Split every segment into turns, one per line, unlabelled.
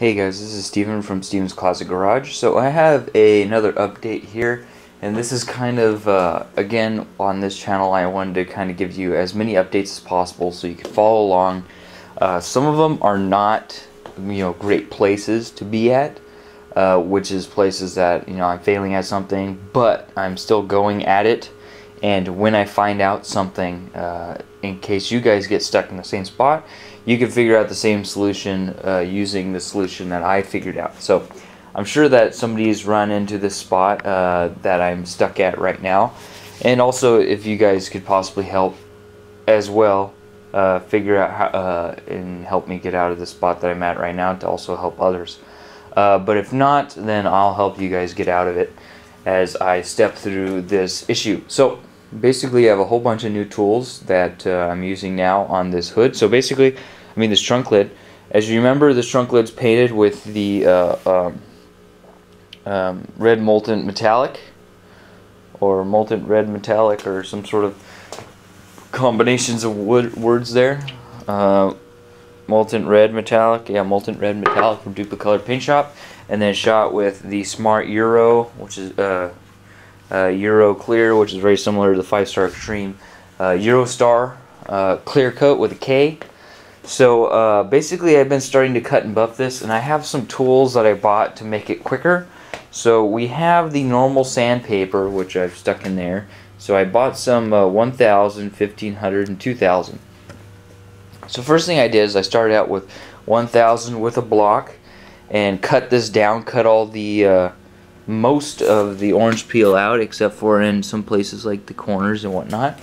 Hey guys, this is Steven from Steven's Closet Garage. So I have another update here, and this is kind of, again, on this channel I wanted to kind of give you as many updates as possible so you can follow along. Some of them are not, great places to be at, which is places that, I'm failing at something, but I'm still going at it. And when I find out something, in case you guys get stuck in the same spot, you can figure out the same solution using the solution that I figured out. So I'm sure that somebody's run into this spot that I'm stuck at right now. And also, if you guys could possibly help as well, figure out how, and help me get out of the spot that I'm at right now to also help others. But if not, then I'll help you guys get out of it as I step through this issue. So basically I have a whole bunch of new tools that I'm using now on this hood. So basically, this trunk lid. As you remember, this trunk lid's painted with the red molten metallic, or molten red metallic, or some sort of combinations of words there. Molten red metallic, yeah, molten red metallic from Duplicolor Paint Shop, and then shot with the Smart Euro, which is Euro Clear, which is very similar to the 5-Star Extreme Eurostar Clear Coat with a K. So basically I've been starting to cut and buff this, and I have some tools that I bought to make it quicker. So we have the normal sandpaper, which I've stuck in there. So I bought some 1000, 1500, and 2000. So first thing I did is I started out with 1000 with a block and cut this down, cut all the most of the orange peel out, except for in some places like the corners and whatnot.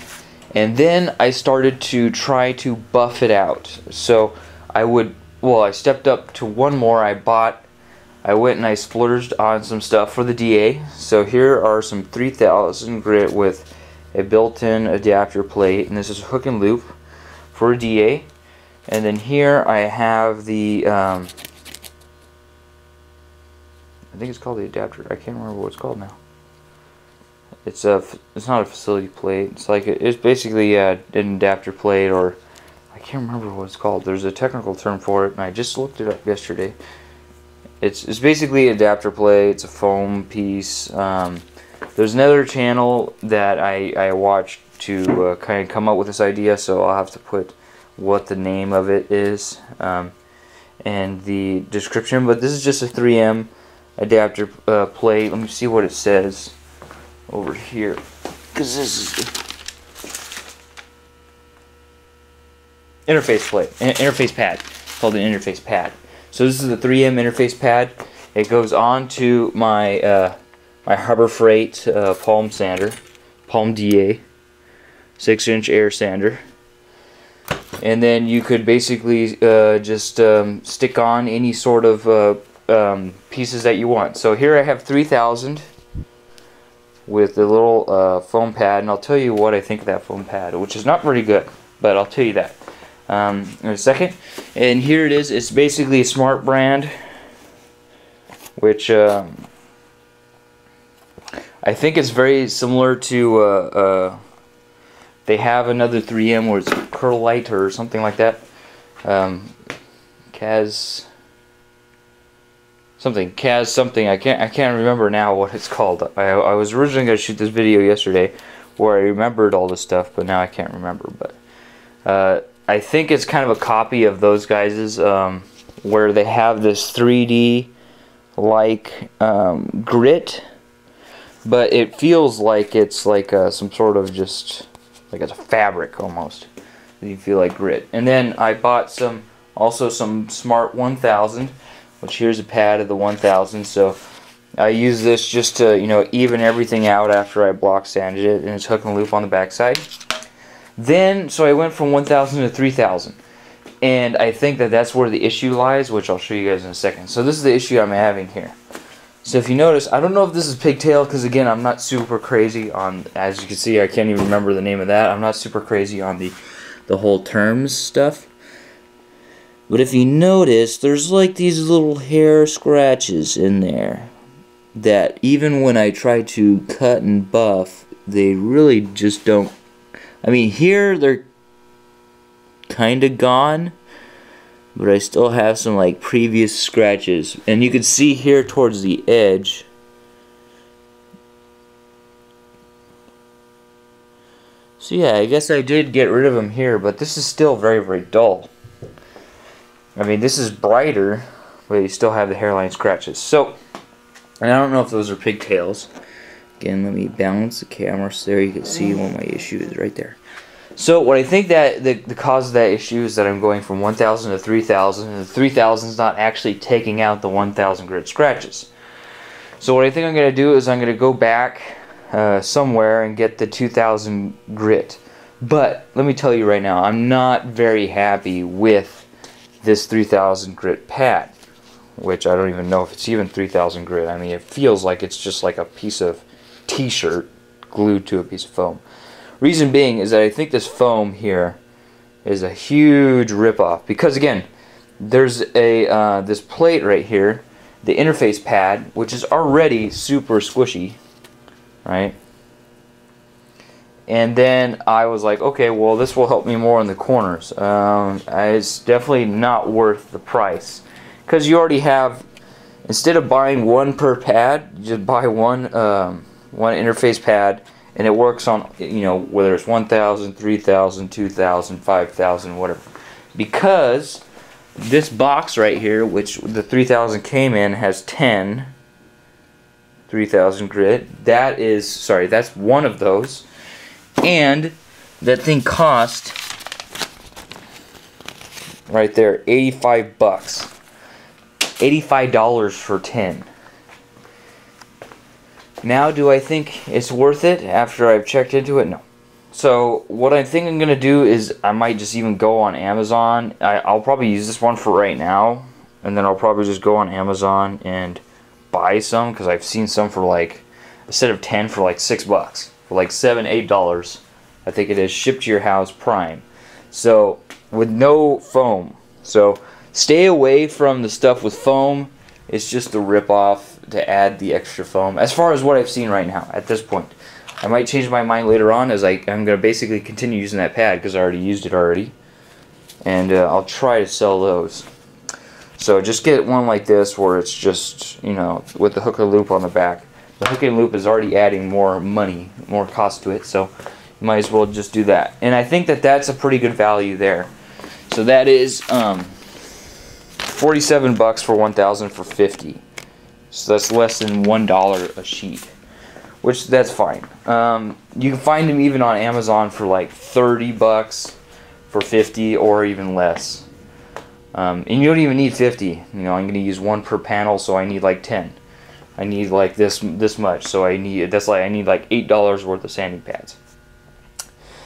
And then I started to try to buff it out. So I stepped up to one more. I went and I splurged on some stuff for the DA. So here are some 3000 grit with a built-in adapter plate, and this is hook and loop for a DA. And then here I have the I think it's called the adapter. I can't remember what it's called now. It's not a facility plate. It's basically an adapter plate, or I can't remember what it's called. There's a technical term for it, and I just looked it up yesterday. It's basically an adapter plate. It's a foam piece. There's another channel that I watched to kind of come up with this idea, so I'll have to put what the name of it is and the description. But this is just a 3M adapter plate. Let me see what it says over here, because this is the interface plate, interface pad. It's called an interface pad. So this is the 3M interface pad. It goes on to my my Harbor Freight palm sander, Palm DA 6-inch air sander. And then you could basically just stick on any sort of pieces that you want. So here I have 3000 with the little foam pad, and I'll tell you what I think of that foam pad, which is not very good, but I'll tell you that in a second. And here it is. It's basically a Smart brand, which I think it's very similar to they have another 3M where it's Curlite or something like that. Kaz something. I can't remember now what it's called. I was originally going to shoot this video yesterday where I remembered all this stuff, but now I can't remember. But I think it's kind of a copy of those guys's, where they have this 3D like grit, but it feels like it's like some sort of just like it's a fabric almost. You feel like grit. And then I bought also some Smart 1000, which here's a pad of the 1000. So I use this just to even everything out after I block sanded it, and it's hook and loop on the back side. Then so I went from 1000 to 3000, and I think that that's where the issue lies, which I'll show you guys in a second. So this is the issue I'm having here. So if you notice, I don't know if this is pigtail, because again, I'm not super crazy on, as you can see, I can't even remember the name of that. I'm not super crazy on the whole terms stuff. But if you notice, there's like these little hair scratches in there that even when I try to cut and buff, they really just don't. Here they're kind of gone, but I still have some like previous scratches, and you can see here towards the edge. So yeah, I guess I did get rid of them here, but this is still very, very dull. I mean, this is brighter, but you still have the hairline scratches. So, and I don't know if those are pigtails. Again, let me balance the camera so there you can see what my issue is right there. So what I think that the cause of that issue is that I'm going from 1,000 to 3,000, and the 3,000 is not actually taking out the 1,000 grit scratches. So what I think I'm going to do is I'm going to go back somewhere and get the 2,000 grit. But let me tell you right now, I'm not very happy with this 3,000 grit pad, which I don't even know if it's even 3,000 grit. I mean, it feels like it's just like a piece of t-shirt glued to a piece of foam. Reason being is that I think this foam here is a huge ripoff, because again, there's a this plate right here, the interface pad, which is already super squishy, right? And then I was like, okay, well, this will help me more in the corners. It's definitely not worth the price, because you already have, instead of buying one per pad, you just buy one interface pad, and it works on, you know, whether it's 1,000, 3,000, 2,000, 5,000, whatever. Because this box right here, which the 3,000 came in, has 10 3,000 grit. That is, sorry, that's one of those. And that thing cost, right there, 85 bucks. $85 for 10. Now, do I think it's worth it after I've checked into it? No. So, what I think I'm going to do is I might just even go on Amazon. I'll probably use this one for right now, and then I'll probably just go on Amazon and buy some, because I've seen some for like, a set of 10 for like $6, for like $7, $8. I think it is, shipped to your house, prime. So, with no foam. So, stay away from the stuff with foam. It's just a rip-off to add the extra foam, as far as what I've seen right now at this point. I might change my mind later on, as I'm going to basically continue using that pad because I already used it already, and I'll try to sell those. So just get one like this where it's just, you know, with the hook and loop on the back. The hook and loop is already adding more money, more cost to it, so you might as well just do that. And I think that that's a pretty good value there. So that is 47 bucks for 1,000 for 50. So that's less than $1 a sheet, which that's fine. You can find them even on Amazon for like 30 bucks for 50, or even less. And you don't even need 50. You know, I'm going to use one per panel, so I need like 10. I need like this much, so I need like $8 worth of sanding pads.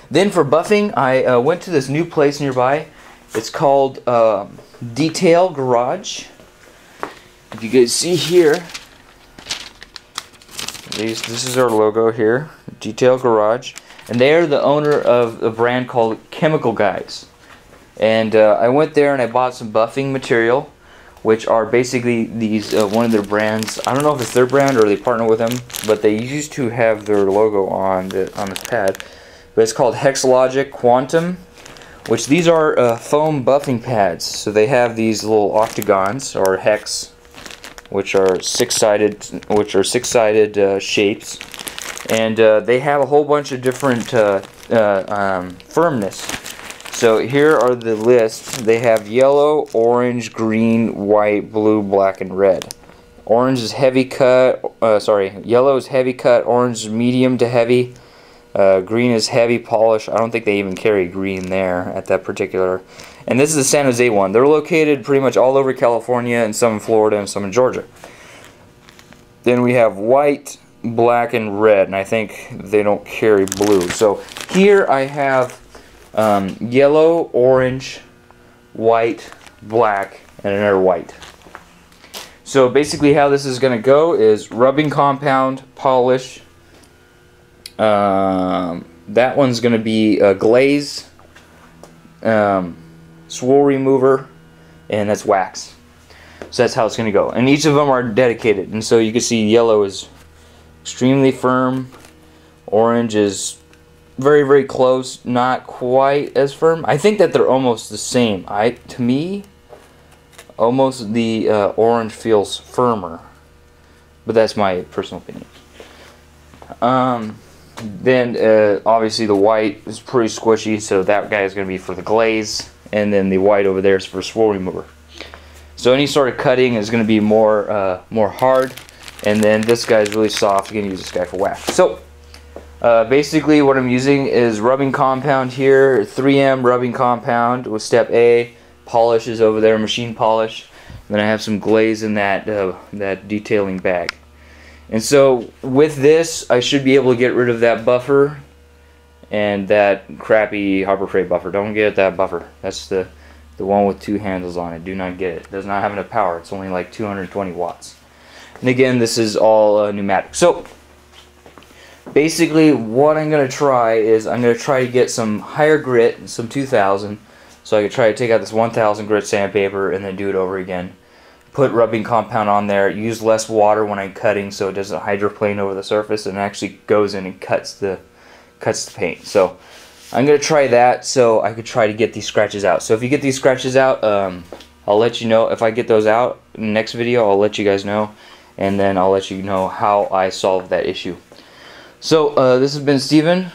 Then for buffing, I went to this new place nearby. It's called Detail Garage. If you guys see here, this is our logo here, Detail Garage, and they are the owner of a brand called Chemical Guys. And I went there and I bought some buffing material, which are basically these one of their brands. I don't know if it's their brand or they partner with them, but they used to have their logo on this pad. But it's called Hexlogic Quantum, which these are foam buffing pads. So they have these little octagons, or hex, which are six-sided shapes, and they have a whole bunch of different firmness. So here are the lists. They have yellow, orange, green, white, blue, black, and red. Orange is heavy cut. Yellow is heavy cut. Orange is medium to heavy. Green is heavy polish. I don't think they even carry green there at that particular. And this is the San Jose one. They're located pretty much all over California, and some in Florida and some in Georgia. Then we have white, black, and red, and I think they don't carry blue. So here I have yellow, orange, white, black, and another white. So basically how this is going to go is rubbing compound, polish. That one's going to be glaze, swirl remover, and that's wax. So that's how it's going to go. And each of them are dedicated. And so you can see yellow is extremely firm. Orange is very, very close. Not quite as firm. I think that they're almost the same. To me, almost the orange feels firmer, but that's my personal opinion. Then obviously the white is pretty squishy, so that guy is going to be for the glaze, and then the white over there is for swirl remover. So any sort of cutting is going to be more hard, and then this guy is really soft. I'm going to use this guy for wax. So basically what I'm using is rubbing compound here, 3M rubbing compound with step A. Polish is over there, machine polish. And then I have some glaze in that that detailing bag. And so with this, I should be able to get rid of that buffer and that crappy Harbor Freight buffer. Don't get that buffer. That's the one with 2 handles on it. Do not get it. It does not have enough power. It's only like 220 watts. And again, this is all pneumatic. So basically what I'm going to try is I'm going to try to get some higher grit, some 2000, so I can try to take out this 1000 grit sandpaper and then do it over again. Put rubbing compound on there, use less water when I'm cutting so it doesn't hydroplane over the surface and actually goes in and cuts the paint. So I'm going to try that so I could try to get these scratches out. So if you get these scratches out, I'll let you know. If I get those out in the next video, I'll let you guys know, and then I'll let you know how I solved that issue. So this has been Steven.